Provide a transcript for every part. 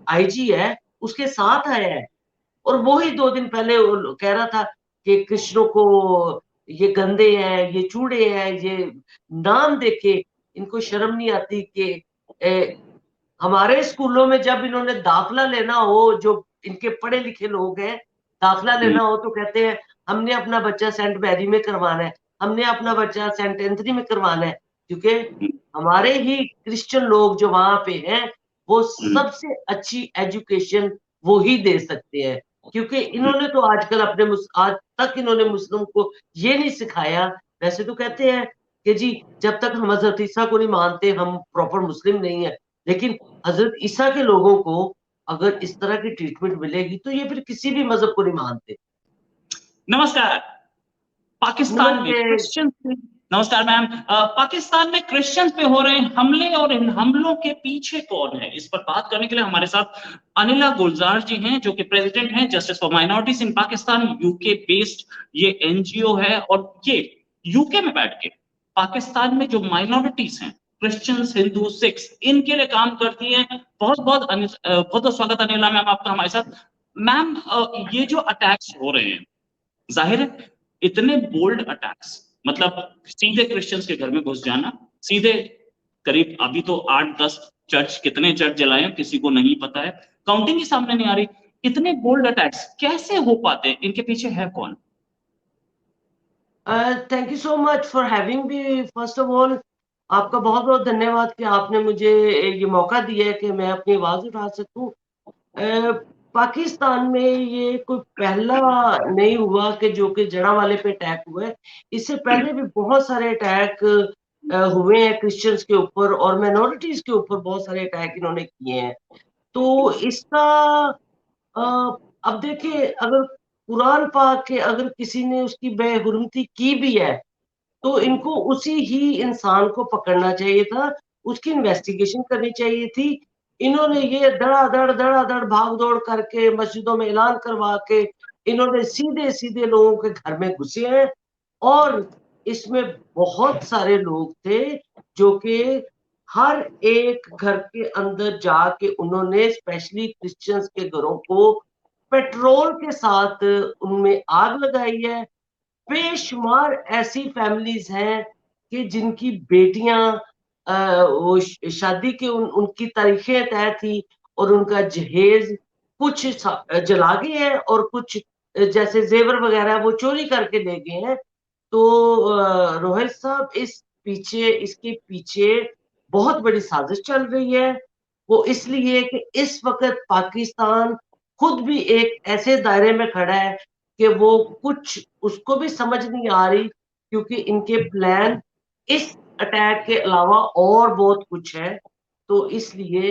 IG है उसके साथ आया है, और वो ही 2 दिन पहले वो कह रहा था कि कृष्णों को ये गंदे हैं, ये चूड़े हैं, ये नाम देके इनको शर्म नहीं आती कि हमारे स्कूलों में जब इन्होंने दाखिला लेना हो, जो इनके पढ़े लिखे लोग हैं, दाखिला हम्म, लेना हो तो कहते हैं हमने अपना बच्चा सेंट मैरी में करवाना है, हमने अपना बच्चा सेंट एंथनी में करवाना है, क्योंकि हम्म, हमारे ही क्रिश्चियन लोग जो वहां पे हैं वो हम्म, सबसे अच्छी एजुकेशन वो ही दे सकते हैं, क्योंकि इन्होंने तो आजकल आज तक इन्होंने मुस्लिम को ये नहीं सिखाया। वैसे तो कहते हैं कि जी जब तक हम हजरत ईसा को नहीं मानते हम प्रॉपर मुस्लिम नहीं है, लेकिन हजरत ईसा के लोगों को अगर इस तरह की ट्रीटमेंट मिलेगी तो ये फिर किसी भी मजहब को नहीं मानते। नमस्कार। पाकिस्तान में नमस्ते। क्रिश्चियन नमस्कार मैम। पाकिस्तान में क्रिश्चियंस पे हो रहे हमले और इन हमलों के पीछे कौन है, इस पर बात करने के लिए हमारे साथ अनिला गुलजार जी हैं, जो कि प्रेसिडेंट हैं justice for minorities in Pakistan, UK based ये एनजीओ है। और ये यूके में बैठ के पाकिस्तान में जो माइनॉरिटीज हैं, क्रिश्चियंस, हिंदू, सिख्स, इनके लिए काम करती हैं। बहुत बहुत बहुत बहुत स्वागत अनिला मैम आपका हमारे साथ। मैम, ये जो अटैक्स हो रहे हैं, जाहिर है इतने बोल्ड अटैक्स, मतलब सीधे क्रिश्चियंस के घर में घुस जाना, सीधे करीब अभी तो 8-10 चर्च, कितने चर्च जलाए हैं किसी को नहीं पता है, काउंटिंग ही सामने नहीं आ रही। इतने बोल्ड अटैक्स कैसे हो पाते हैं, इनके पीछे है कौन? Thank you so much for having me. First of all आपका बहुत बहुत धन्यवाद कि आपने मुझे ये मौका दिया है कि मैं अपनी आवाज उठा सकूं। अ, पाकिस्तान में ये कोई पहला नहीं हुआ कि जो कि जड़ावाले पे अटैक हुआ है। इससे पहले भी बहुत सारे अटैक हुए हैं क्रिश्चियंस के ऊपर और माइनॉरिटीज के ऊपर, बहुत सारे अटैक इन्होंने किए हैं। तो इसका अ, अब देखिए, अगर कुरान पाक के अगर किसी ने उसकी बेहुरमती की भी है तो इनको उसी ही इंसान को पकड़ना चाहिए था, उसकी इन्वेस्टिगेशन करनी चाहिए थी। इन्होंने ये धड़ाधड़ भाग दौड़ करके मस्जिदों में ऐलान करवा के इन्होंने सीधे सीधे लोगों के घर में घुसे हैं, और इसमें बहुत सारे लोग थे जो कि हर एक घर के अंदर जाके उन्होंने स्पेशली क्रिश्चियंस के घरों को पेट्रोल के साथ उनमें आग लगाई है। बेशुमार ऐसी फैमिलीज हैं कि जिनकी बेटियां वो शादी के उनकी तारीखें तय थी और उनका जहेज कुछ जला गए हैं और कुछ जैसे जेवर वगैरह वो चोरी करके ले गए हैं। तो रोहित साहब, इसके पीछे बहुत बड़ी साजिश चल रही है। वो इसलिए कि इस वक्त पाकिस्तान खुद भी एक ऐसे दायरे में खड़ा है कि वो कुछ उसको भी समझ नहीं आ रही, क्योंकि इनके प्लान इस अटैक के अलावा और बहुत कुछ है। तो इसलिए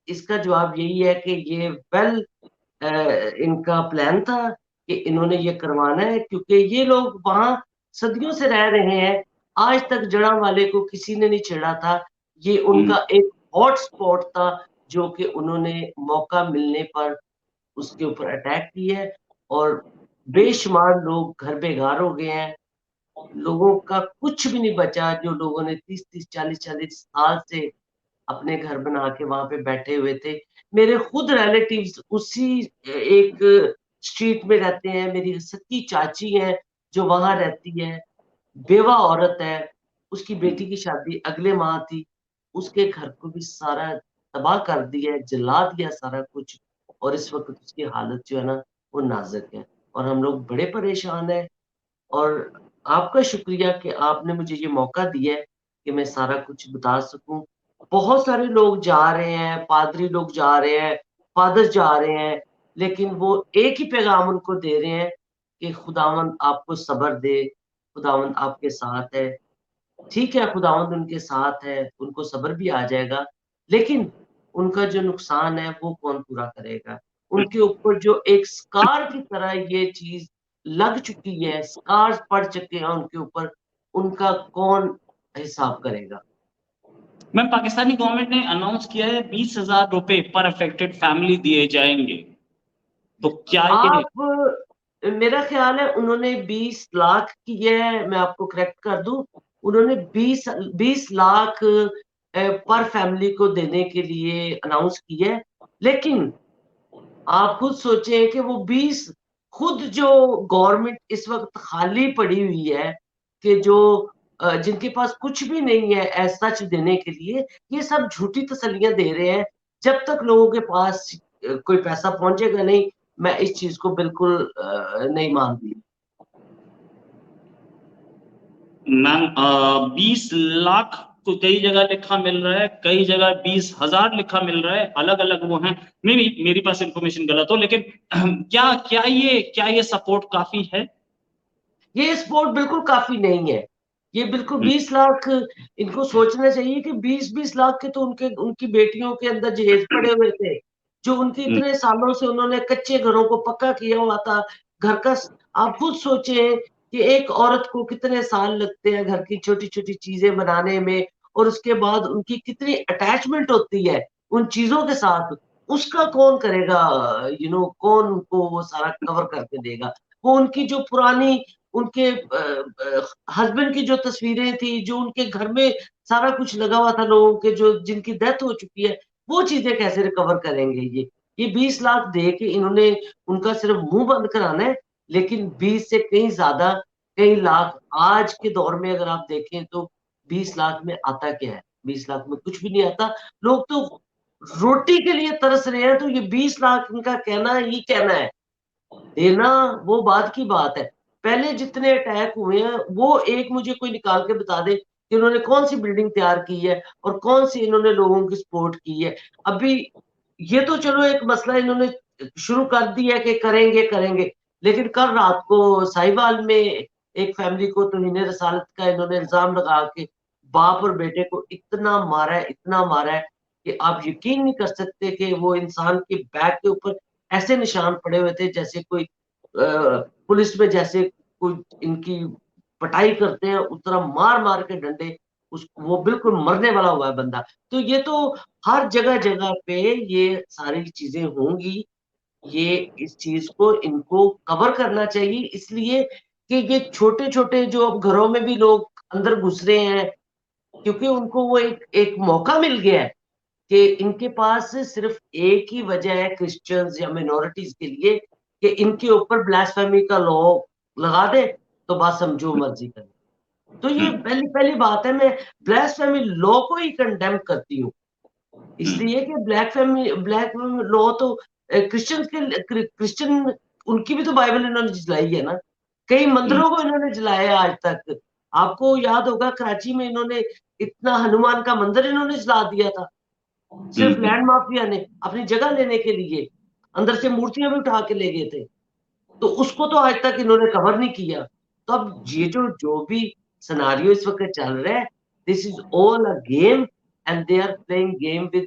इसका जवाब यही है कि ये इनका प्लान था कि इन्होंने ये करवाना है, क्योंकि ये लोग वहां सदियों से रह रहे हैं। आज तक जड़ावाले को किसी ने नहीं छेड़ा था। ये हम्म, उनका एक हॉट स्पॉट था जो कि उन्होंने मौका मिलने पर उसके ऊपर अटैक किया है, और बेशुमार लोग घर बेघर हो गए हैं। लोगों का कुछ भी नहीं बचा, जो लोगों ने 30-30 40-40 साल से अपने घर बना के वहां पे बैठे हुए थे। मेरे खुद रिलेटिव्स उसी एक स्ट्रीट में रहते हैं। मेरी सच्ची चाची है जो वहां रहती है, बेवा औरत है। उसकी बेटी की शादी अगले माह थी, उसके घर को भी सारा तबाह कर दिया, जला दिया सारा कुछ, और इस वक्त उसकी हालत जो है ना वो नाजुक है, और हम लोग बड़े परेशान हैं। और आपका शुक्रिया कि आपने मुझे ये मौका दिया है कि मैं सारा कुछ बता सकूं। बहुत सारे लोग जा रहे हैं, पादरी लोग जा रहे हैं, फादर्स जा रहे हैं, लेकिन वो एक ही पैगाम उनको दे रहे हैं कि खुदावंद आपको सब्र दे, खुदावंद आपके साथ है। ठीक है, खुदावंद उनके साथ है, उनको सब्र भी आ जाएगा, लेकिन उनका जो नुकसान है वो कौन पूरा करेगा? उनके ऊपर जो एक स्कार की तरह ये चीज लग चुकी है, स्कार्स पड़ चुके हैं उनके ऊपर, उनका कौन हिसाब करेगा? मैम, पाकिस्तानी गवर्नमेंट ने अनाउंस किया है 20,000 रुपए पर अफेक्टेड फैमिली दिए जाएंगे, तो क्या ये? आप मेरा ख्याल है उन्होंने 20 लाख की है, मैं आपको करेक्ट कर दूं। उन्होंने 20 लाख पर फैमिली को देने के लिए अनाउंस किया है। लेकिन आप खुद सोचें कि वो 20 खुद जो गवर्नमेंट इस वक़्त खाली पड़ी हुई है कि जो जिनके पास कुछ भी नहीं है एज़ सच देने के लिए, ये सब झूठी तसल्लियाँ दे रहे हैं। जब तक लोगों के पास कोई पैसा पहुँचेगा नहीं, मैं इस चीज़ को बिल्कुल नहीं मानती। मैम 20 लाख तो कई जगह लिखा मिल रहा है, कई जगह 20,000 लिखा मिल रहा है, अलग अलग वो हैं। मे बी मेरी पास इंफॉर्मेशन गलत हो, लेकिन क्या क्या ये सपोर्ट काफी है? ये सपोर्ट बिल्कुल काफ़ी नहीं है। ये बिल्कुल 20 लाख इनको सोचना चाहिए कि 20-20 लाख के तो उनकी बेटियों के अंदर जहेज पड़े हुए थे, जो उनके इतने सालों से उन्होंने कच्चे घरों को पक्का किया हुआ था। घर का स आप खुद सोचें कि एक औरत को कितने साल लगते हैं घर की छोटी-छोटी चीज़ें बनाने में और उसके बाद उनकी कितनी अटैचमेंट होती है उन चीज़ों के साथ, उसका कौन करेगा कौन उनको वो सारा कवर करके देगा? वो उनकी जो पुरानी उनके हस्बैंड की जो तस्वीरें थी, जो उनके घर में सारा कुछ लगा हुआ था लोगों के जो जिनकी डेथ हो चुकी है, वो चीज़ें कैसे रिकवर करेंगे ये? ये 20 लाख दे के इन्होंने उनका सिर्फ मुँह बंद कराना है, लेकिन 20 से कहीं ज़्यादा, कई लाख आज के दौर में अगर आप देखें तो 20 लाख में आता क्या है? 20 लाख में कुछ भी नहीं आता। लोग तो रोटी के लिए तरस रहे हैं, तो ये 20 लाख इनका कहना ही कहना है। देना वो बाद की बात है। पहले जितने अटैक हुए हैं, वो एक मुझे कोई निकाल के बता दे कि उन्होंने कौन-सी बिल्डिंग तैयार की है और कौन-सी इन्होंने लोगों की सपोर्ट की है। अभी ये तो चलो एक मसला इन्होंने शुरू कर दिया कि करेंगे, करेंगे। लेकिन कल रात को साहिवाल में एक फैमिली को तौहीन रसालत का इन्होंने इल्ज़ाम लगा के बाप और बेटे को इतना मारा है कि आप यकीन नहीं कर सकते कि वो इंसान के बैक के ऊपर ऐसे निशान पड़े हुए थे जैसे कोई पुलिस में जैसे कोई इनकी पिटाई करते हैं उस तरह मार-मार के डंडे उस वो बिल्कुल मरने वाला हुआ है बंदा। तो ये तो हर जगह-जगह पे ये सारी चीज़ें होंगी। ये इस चीज़ को इनको कवर करना चाहिए इसलिए कि ये छोटे-छोटे जो अब घरों में भी लोग अंदर घुस रहे हैं, क्योंकि उनको वो एक एक मौका मिल गया है कि इनके पास सिर्फ़ एक ही वजह है क्रिश्चियंस या माइनॉरिटीज़ के लिए कि इनके ऊपर ब्लास्फेमी का लॉ लगा दें, तो बस हम जो मर्ज़ी करें। तो ये पहली पहली बात है मैं ब्लास्फेमी लॉ को ही कंडेम करती हूँ। इसलिए कि ब्लैक लॉ तो क्रिश्चियंस के क्रिश्चियन उनकी भी तो बाइबल इन्होंने जलाई है ना। कई मंदिरों को इन्होंने जलाया है आज तक। आपको याद होगा कराची में इन्होंने इतना हनुमान का मंदिर इन्होंने जला दिया था। सिर्फ लैंड माफिया ने अपनी जगह लेने के लिए, अंदर से मूर्तियाँ भी उठा के ले गए थे। तो उसको तो आज तक इन्होंने कवर नहीं किया। तो अब ये जो भी सिनेरियो इस वक़्त चल रहा है, this is all a game and they are playing game with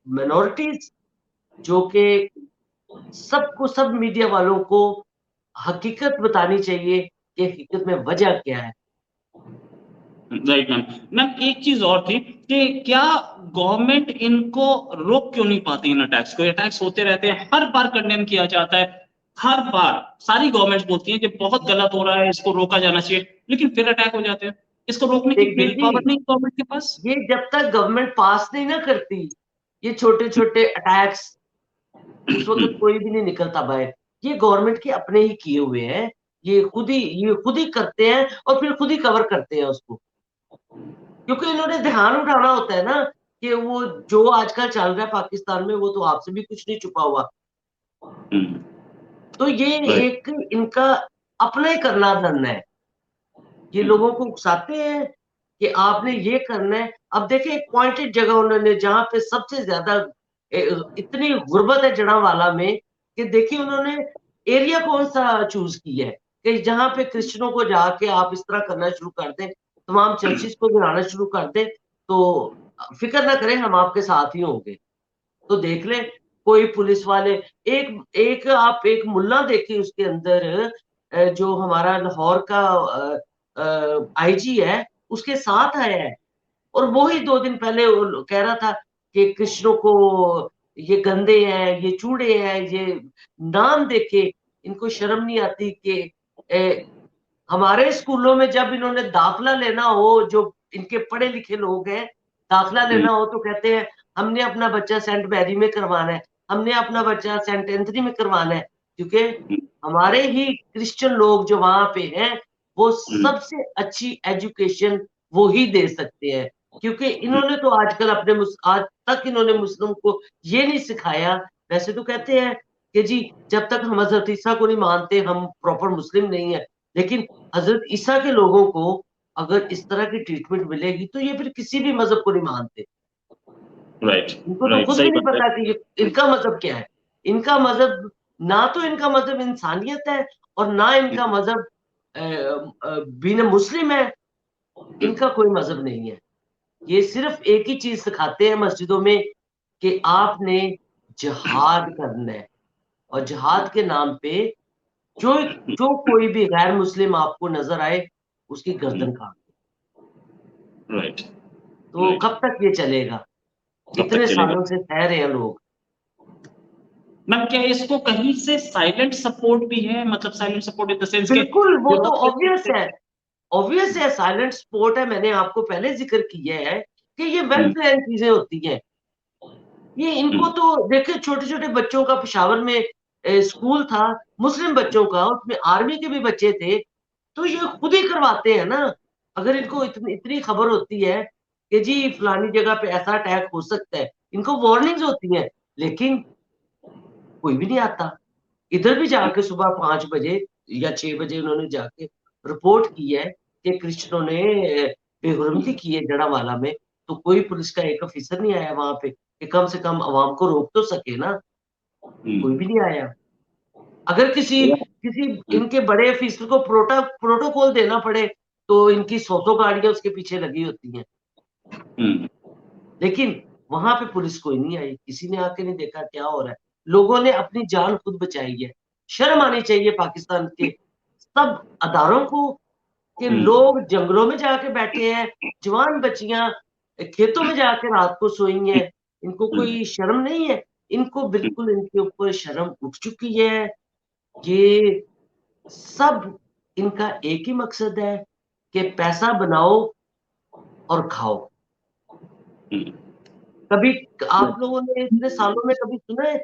minorities जो कि सबको सब मीडिया वालों को हकीकत बतानी चाहिए कि हकीकत में वजह क्या है। Right ma'am. मैम एक चीज और थी कि क्या गवर्नमेंट इनको रोक क्यों नहीं पाती इन अटैक्स को? अटैक्स होते रहते हैं, हर बार कंडेम किया जाता है, हर बार सारी गवर्नमेंट्स बोलती हैं कि बहुत गलत हो रहा है, इसको रोका जाना चाहिए, लेकिन फिर अटैक हो जाते हैं। इसको रोकने की देखिए विल जी, पावर नहीं गवर्नमेंट के पास। ये जब तक गवर्नमेंट पास नहीं ना करती, ये छोटे-छोटे अटैक्स उस वक़्त कोई भी नहीं निकलता बाहर। ये गवर्नमेंट के अपने ही किए हुए हैं। ये खुद ही करते हैं और फिर खुद ही कवर करते हैं उसको। क्योंकि इन्होंने ध्यान उठाना होता है ना कि वो जो आजकल चल रहा है पाकिस्तान में वो तो आपसे भी कुछ नहीं छुपा हुआ। तो ये राइट। एक इनका अपना ही करना धरना है। ये लोगों को उकसाते हैं कि आपने ये करना है। अब देखिए एक पॉइंटेड जगह उन्होंने जहाँ पे सबसे ज़्यादा इतनी गुर्बत है जड़ावाला में कि देखिए उन्होंने एरिया कौन-सा चूज़ किया है कि जहाँ पे क्रिश्चियनों को जाके आप इस तरह करना शुरू कर दें, तमाम चर्चेज़ को गिराना शुरू कर दें, तो फ़िक्र ना करें हम आपके साथ ही होंगे। तो देख लें कोई पुलिस वाले एक एक आप एक मुल्ला देखिए उसके अंदर जो हमारा लाहौर का आईजी है, उसके साथ आया है और वो ही 2 दिन पहले वो कह रहा था कि कृष्णों को ये गंदे हैं, ये चूड़े हैं, ये नाम देके इनको शर्म नहीं आती कि हमारे स्कूलों में जब इन्होंने दाखिला लेना हो, जो इनके पढ़े-लिखे लोग हैं, दाखिला लेना हो तो कहते हैं, हमने अपना बच्चा सेंट मैरी में करवाना है। हमने अपना बच्चा सेंट एंथनी में करवाना है, क्योंकि हमारे ही क्रिश्चियन लोग जो वहां पे हैं वो सबसे अच्छी एजुकेशन वो ही दे सकते हैं, क्योंकि इन्होंने तो आजकल आज तक इन्होंने मुस्लिम को ये नहीं सिखाया। वैसे तो कहते हैं कि जी जब तक हम हजरत ईसा को नहीं मानते हम प्रॉपर मुस्लिम नहीं है, लेकिन हजरत ईसा के लोगों को अगर इस तरह की ट्रीटमेंट मिलेगी तो ये फिर किसी भी मजहब को नहीं मानते। राइट, इनको तो राइट, खुद सही भी नहीं बात है। पता कि इनका मजहब क्या है। इनका मजहब ना तो इनका मजहब इंसानियत है और ना इनका मजहब बीन मुस्लिम है। इनका कोई मजहब नहीं है। ये सिर्फ एक ही चीज सिखाते हैं मस्जिदों में कि आपने जिहाद करना है, और जिहाद के नाम पे जो जो कोई भी गैर मुस्लिम आपको नजर आए उसकी गर्दन काट। राइट, तो राइट। कब तक ये चलेगा? कब तक इतने चलेगा? सालों से सह रहे हैं लोग। मैम क्या इसको कहीं से साइलेंट सपोर्ट भी है, मतलब silent support in the sense के बिल्कुल, वो तो ऑब्वियस ब्यूरोक्रेसी है। से। ऑब्वियस है, साइलेंट सपोर्ट है। मैंने आपको पहले जिक्र किया है कि ये वेल हम्म, प्लान चीजें होती हैं। ये इनको हम्म, तो देखिए, छोटे-छोटे बच्चों का पेशावर में स्कूल था, मुस्लिम बच्चों का, उसमें आर्मी के भी बच्चे थे, तो ये खुद ही करवाते हैं ना। अगर इनको इतनी इतनी खबर होती है कि जी फलानी जगह पे ऐसा अटैक हो सकता है, इनको वार्निंग्स होती हैं, लेकिन कोई भी नहीं आता। इधर भी जाके सुबह 5 बजे या 6 बजे उन्होंने जाके रिपोर्ट की है कि क्रिश्चियनों ने बेहुरमती की है जड़ावाला में, तो कोई पुलिस का एक ऑफिसर नहीं आया वहाँ पे कि कम से कम अवाम को रोक तो सके ना, कोई भी नहीं आया। अगर किसी किसी इनके बड़े ऑफिसर को प्रोटोकॉल देना पड़े, तो इनकी 100-100 गाड़ियाँ उसके पीछे लगी होती हैं। हम्म, लेकिन वहाँ पे पुलिस कोई नहीं आई, किसी ने आके नहीं देखा क्या हो रहा है। लोगों ने अपनी जान खुद बचाई है। शर्म आनी चाहिए पाकिस्तान के सब अदारों को कि हम्म, लोग जंगलों में जाके बैठे हैं, जवान बच्चियाँ खेतों में जाके रात को सोई हैं। इनको हम्म, कोई शर्म नहीं है। इनको बिल्कुल इनके ऊपर शर्म उठ चुकी है। ये सब इनका एक ही मकसद है कि पैसा बनाओ और खाओ। हम्म, कभी आप लोगों ने इतने सालों में कभी सुना है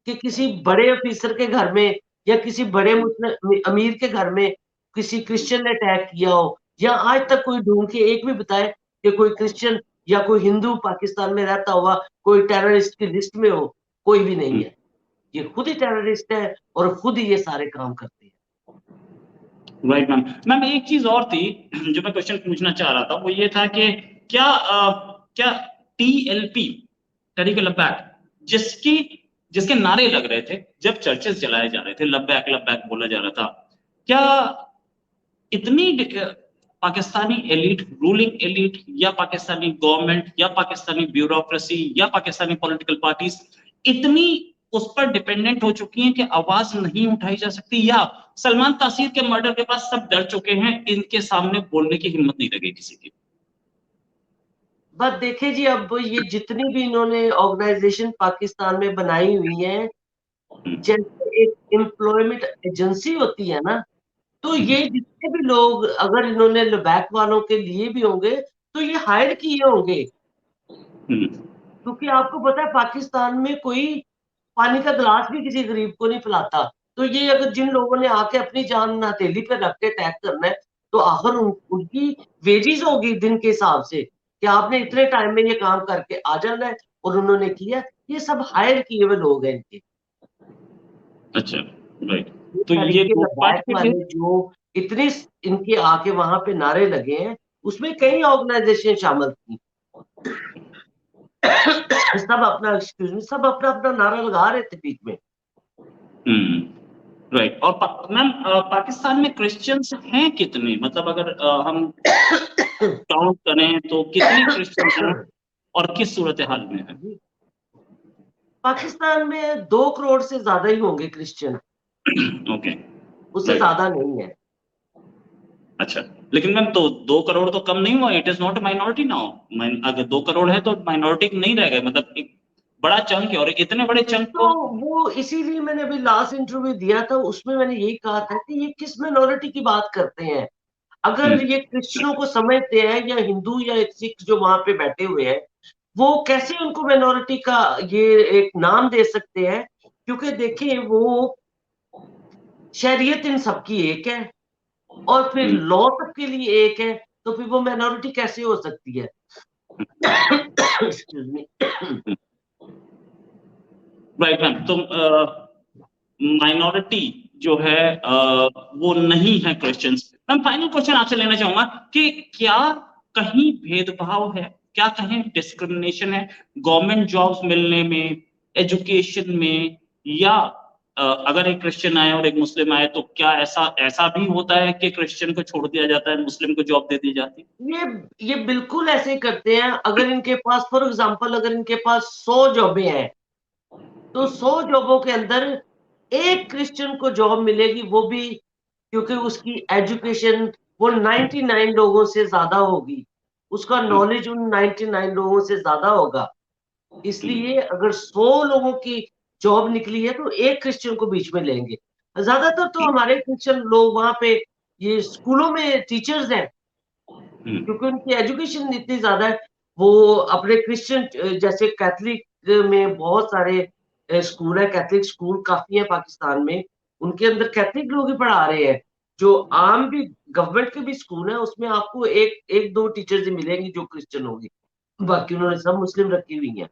कि किसी बड़े ऑफिसर के घर में या किसी बड़े मुस्लिम अमीर के घर में किसी क्रिश्चियन ने अटैक किया हो? या आज तक कोई ढूंढ के एक भी बताए कि कोई क्रिश्चियन या कोई हिंदू पाकिस्तान में रहता हुआ कोई टेररिस्ट की लिस्ट में हो? कोई भी नहीं है। ये खुद ही टेररिस्ट है और खुद ही ये सारे काम करते हैं। Right ma'am. मैम एक चीज और थी जो मैं क्वेश्चन पूछना चाह रहा था, वो ये था कि क्या टीएलपी, तहरीक लब्बैक, जिसकी जिसके नारे लग रहे थे जब चर्चेस जलाए जा रहे थे, लब्बैक लब्बैक बोला जा रहा था, क्या इतनी पाकिस्तानी एलिट, रूलिंग एलिट, या पाकिस्तानी गवर्नमेंट, या पाकिस्तानी ब्यूरोक्रेसी, या पाकिस्तानी पॉलिटिकल पार्टीज इतनी उस पर डिपेंडेंट हो चुकी हैं कि आवाज नहीं उठाई जा सकती, या सलमान तासीर के मर्डर के बाद सब डर चुके हैं, इनके सामने बोलने की हिम्मत नहीं लगी किसी की? बस देखिए जी, अब ये जितनी भी इन्होंने ऑर्गेनाइजेशन पाकिस्तान में बनाई हुई है, जैसे एक एम्प्लॉयमेंट एजेंसी होती है ना, तो ये जितने भी लोग अगर इन्होंने लबैक वालों के लिए भी होंगे, तो ये हायर किए होंगे। हम्म, क्योंकि आपको पता है पाकिस्तान में कोई पानी का गिलास भी किसी गरीब को नहीं पिलाता। तो ये अगर जिन लोगों ने आके अपनी जान हथेली पे रख के अटैक करना है, तो आखिर उनकी वेजेस होगी दिन के हिसाब से कि आपने इतने टाइम में ये काम करके आ जाना है, और उन्होंने किया। ये सब हायर किए हुए लोग हैं इनके। अच्छा, राइट। ये तो ये तरीके दो पार्ट लद्दाख पे थे। वाले जो इतने इनके आके वहां पे नारे लगे हैं, उसमें कई ऑर्गेनाइजेशन शामिल थी। सब अपना एक्सक्यूज मी सब अपना अपना नारा लगा रहे थे बीच में। राइट। और मैम पाकिस्तान में क्रिश्चियंस हैं कितने, मतलब अगर हम काउंट करें तो कितने क्रिश्चियंस हैं और किस सूरत हाल में है? पाकिस्तान में 2 करोड़ से ज्यादा ही होंगे क्रिश्चियन, ओके, उससे राइट। ज्यादा नहीं है। अच्छा, लेकिन मैम तो 2 करोड़ तो कम नहीं हुआ, it is not minority now. अगर 2 करोड़ है तो माइनॉरिटी नहीं रह गए, मतलब एक बड़ा चंक है, और इतने बड़े चंक तो को। वो इसीलिए मैंने अभी लास्ट इंटरव्यू दिया था, उसमें मैंने यही कहा था कि ये किस माइनॉरिटी की बात करते हैं। अगर हम्म, ये क्रिश्चियनों को समझते हैं या हिंदू या सिख जो वहां पे बैठे हुए हैं, वो कैसे उनको माइनॉरिटी का ये एक नाम दे सकते हैं, क्योंकि देखिए वो शरीयत इन सबकी एक है और फिर लॉ सबके लिए एक है, तो फिर वो माइनॉरिटी कैसे हो सकती है? Excuse me. राइट मैम, तो माइनॉरिटी जो है वो नहीं है क्रिश्चियंस। मैम फाइनल क्वेश्चन आपसे लेना चाहूंगा कि क्या कहीं भेदभाव है, क्या कहीं डिस्क्रिमिनेशन है गवर्नमेंट जॉब्स मिलने में, एजुकेशन में, या अगर एक क्रिश्चियन आए और एक मुस्लिम आए तो क्या ऐसा भी होता है कि क्रिश्चियन को छोड़ दिया जाता है, मुस्लिम को जॉब दे दी जाती है? ये बिल्कुल ऐसे ही करते हैं। अगर इनके पास फॉर एग्जांपल अगर इनके पास 100 जॉबें हैं, तो 100 जॉबों के अंदर एक क्रिश्चियन को जॉब मिलेगी, वो भी क्योंकि उसकी एजुकेशन वो 99 लोगों से ज्यादा होगी, उसका नॉलेज उन 99 लोगों से ज्यादा होगा। इसलिए अगर 100 लोगों की जॉब निकली है तो एक क्रिश्चियन को बीच में लेंगे। ज्यादातर तो हमारे क्रिश्चियन लोग वहां पे ये स्कूलों में टीचर्स हैं, क्योंकि उनकी एजुकेशन इतनी ज्यादा है। वो अपने क्रिश्चियन जैसे कैथलिक में बहुत सारे स्कूल है, कैथलिक स्कूल काफी है पाकिस्तान में, उनके अंदर कैथलिक लोग ही पढ़ा रहे हैं। जो आम भी गवर्नमेंट के भी स्कूल है उसमें आपको एक एक दो टीचर्स ही मिलेंगी जो क्रिश्चियन होंगी, बाकी उन्होंने सब मुस्लिम रखी हुई है।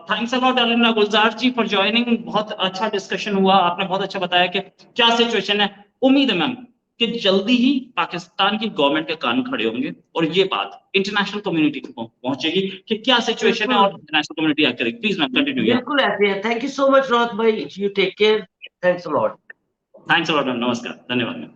Thanks a lot Alina Gulzar ji for joining. बहुत अच्छा डिस्कशन हुआ, आपने बहुत अच्छा बताया कि क्या सिचुएशन है। उम्मीद है मैम कि जल्दी ही पाकिस्तान की गवर्नमेंट के कान खड़े होंगे और ये बात इंटरनेशनल कम्युनिटी को पहुंचेगी कि क्या सिचुएशन है और इंटरनेशनल कम्युनिटी एक्ट करेगी। Please ma'am continue. बिल्कुल ऐसे है। Thank you so much Rohit भाई, you take care, thanks a lot. Thanks a lot ma'am, नमस्कार, धन्यवाद मैम।